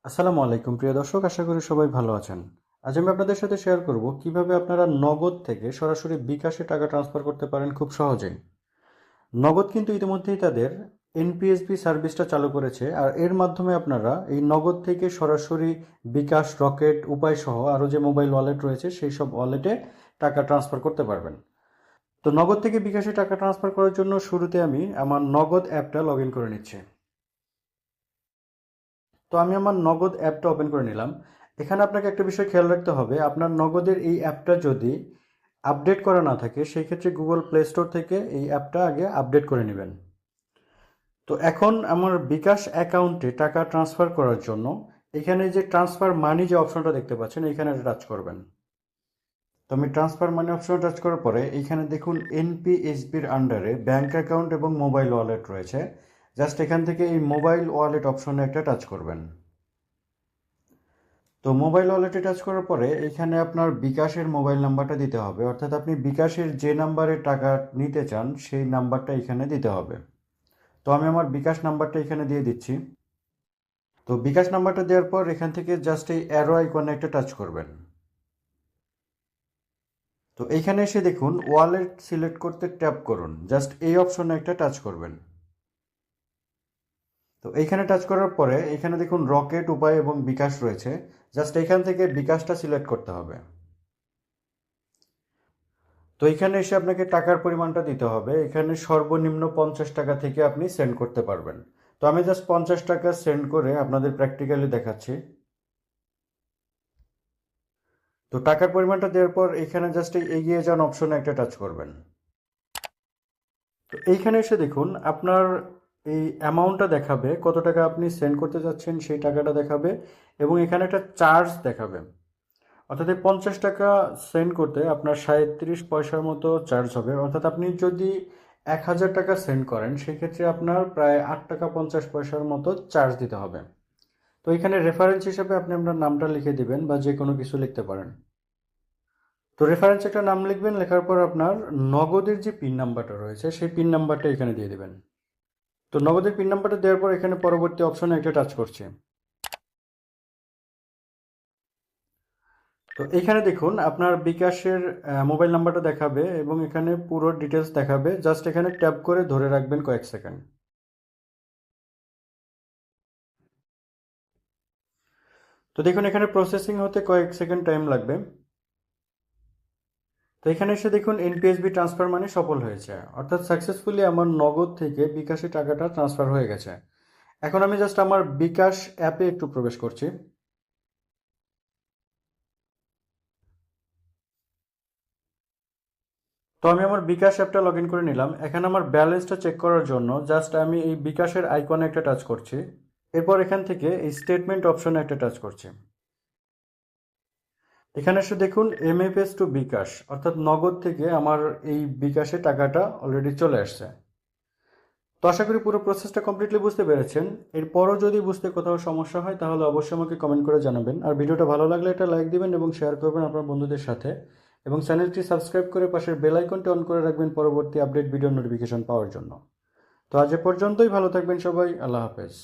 আসসালামু আলাইকুম প্রিয় দর্শক, আশা করি সবাই ভালো আছেন। আজ আমি আপনাদের সাথে শেয়ার করব কিভাবে আপনারা নগদ থেকে সরাসরি বিকাশে টাকা ট্রান্সফার করতে পারেন খুব সহজেই। নগদ কিন্তু ইতিমধ্যেই তাদের এনপিএসবি সার্ভিসটা চালু করেছে, আর এর মাধ্যমে আপনারা এই নগদ থেকে সরাসরি বিকাশ, রকেট, উপায় সহ আরও যে মোবাইল ওয়ালেট রয়েছে সেই সব ওয়ালেটে টাকা ট্রান্সফার করতে পারবেন। তো নগদ থেকে বিকাশে টাকা ট্রান্সফার করার জন্য শুরুতে আমি আমার নগদ অ্যাপটা লগ ইন করে নিচ্ছি। তো আমি আমার নগদ অ্যাপটা ওপেন করে নিলাম। এখানে আপনাকে একটা বিষয় খেয়াল রাখতে হবে, আপনার নগদের এই অ্যাপটা যদি আপডেট করা না থাকে সেই ক্ষেত্রে গুগল প্লে স্টোর থেকে এই অ্যাপটা আগে আপডেট করে নেবেন। তো এখন আমার বিকাশ অ্যাকাউন্টে টাকা ট্রান্সফার করার জন্য এখানে যে ট্রান্সফার মানি যে অপশনটা দেখতে পাচ্ছেন এখানে টাচ করবেন। তো আমি ট্রান্সফার মানি অপশনে টাচ করার পরে এখানে দেখুন এনপিএসবির আন্ডারে ব্যাংক অ্যাকাউন্ট এবং মোবাইল ওয়ালেট রয়েছে। জাস্ট এখান থেকে এই মোবাইল ওয়ালেট অপশনে একটা টাচ করবেন। তো মোবাইল ওয়ালেটে টাচ করার পরে এখানে আপনার বিকাশের মোবাইল নাম্বারটা দিতে হবে, অর্থাৎ আপনি বিকাশের যে নাম্বারে টাকা নিতে চান সেই নাম্বারটা এখানে দিতে হবে। তো আমি আমার বিকাশ নাম্বারটা এখানে দিয়ে দিচ্ছি। তো বিকাশ নাম্বারটা দেওয়ার পর এখান থেকে জাস্ট এই অ্যারো আইকনে একটা টাচ করবেন। তো এইখানে এসে দেখুন ওয়ালেট সিলেক্ট করতে ট্যাপ করুন, জাস্ট এই অপশনে একটা টাচ করবেন। তো এইখানে টাচ করার পরে এখানে দেখুন রকেট, উপায় এবং বিকাশ রয়েছে। জাস্ট এখান থেকে বিকাশটা সিলেক্ট করতে হবে। তো এখানে এসে আপনাকে টাকার পরিমাণটা দিতে হবে। এখানে সর্বনিম্ন 50 টাকা থেকে আপনি সেন্ড করতে পারবেন। তো আমি জাস্ট 50 টাকা সেন্ড করে আপনাদের প্র্যাকটিক্যালি দেখাচ্ছি। তো টাকার পরিমাণটা দেওয়ার পর এখানে জাস্ট এই এগিয়ে যান অপশনে একটা টাচ করবেন। তো এইখানে এসে দেখুন আপনার এই অ্যামাউন্টটা দেখাবে, কত টাকা আপনি সেন্ড করতে যাচ্ছেন সেই টাকাটা দেখাবে, এবং এখানে একটা চার্জ দেখাবে। অর্থাৎ এই 50 টাকা সেন্ড করতে আপনার 37 পয়সার মতো চার্জ হবে। অর্থাৎ আপনি যদি 1000 টাকা সেন্ড করেন সেক্ষেত্রে আপনার প্রায় 8 টাকা 50 পয়সার মতো চার্জ দিতে হবে। তো এখানে রেফারেন্স হিসেবে আপনি আপনার নামটা লিখে দিবেন বা যে কোনো কিছু লিখতে পারেন। তো রেফারেন্স একটা নাম লিখবেন, লেখার পর আপনার নগদের যে পিন নাম্বারটা রয়েছে সেই পিন নাম্বারটা এখানে দিয়ে দিবেন। তো নগদের পিন নাম্বারটা দেওয়ার পর এখানে পরবর্তী অপশনে একটা টাচ করছি। তো এখানে দেখুন আপনার বিকাশের মোবাইল নাম্বারটা দেখাবে এবং এখানে পুরো ডিটেলস দেখাবে। জাস্ট এখানে ট্যাপ করে ধরে রাখবেন কয়েক সেকেন্ড। তো দেখুন এখানে প্রসেসিং হতে কয়েক সেকেন্ড টাইম লাগবে। তো এখানে এসে দেখুন এনপিএসবি ট্রান্সফার মানে সফল হয়েছে, অর্থাৎ সাকসেসফুলি আমার নগদ থেকে বিকাশে টাকাটা ট্রান্সফার হয়ে গেছে। এখন আমি জাস্ট আমার বিকাশ অ্যাপে একটু প্রবেশ করছি। তো আমি আমার বিকাশ অ্যাপটা লগ ইন করে নিলাম। এখানে আমার ব্যালেন্সটা চেক করার জন্য জাস্ট আমি এই বিকাশের আইকনে একটা টাচ করছি। এরপর এখান থেকে এই স্টেটমেন্ট অপশনে একটা টাচ করছি। এখানে এসে দেখুন এমএফএস টু বিকাশ, অর্থাৎ নগদ থেকে আমার এই বিকাশে টাকাটা অলরেডি চলে আসছে। তো আশা করি পুরো প্রসেসটা কমপ্লিটলি বুঝতে পেরেছেন। এরপরও যদি বুঝতে কোথাও সমস্যা হয় তাহলে অবশ্যই আমাকে কমেন্ট করে জানাবেন, আর ভিডিওটা ভালো লাগলে একটা লাইক দিবেন এবং শেয়ার করবেন আপনার বন্ধুদের সাথে, এবং চ্যানেলটি সাবস্ক্রাইব করে পাশের বেল আইকনটি অন করে রাখবেন পরবর্তী আপডেট ভিডিও নোটিফিকেশন পাওয়ার জন্য। তো আজ এ পর্যন্তই, ভালো থাকবেন সবাই, আল্লাহ হাফেজ।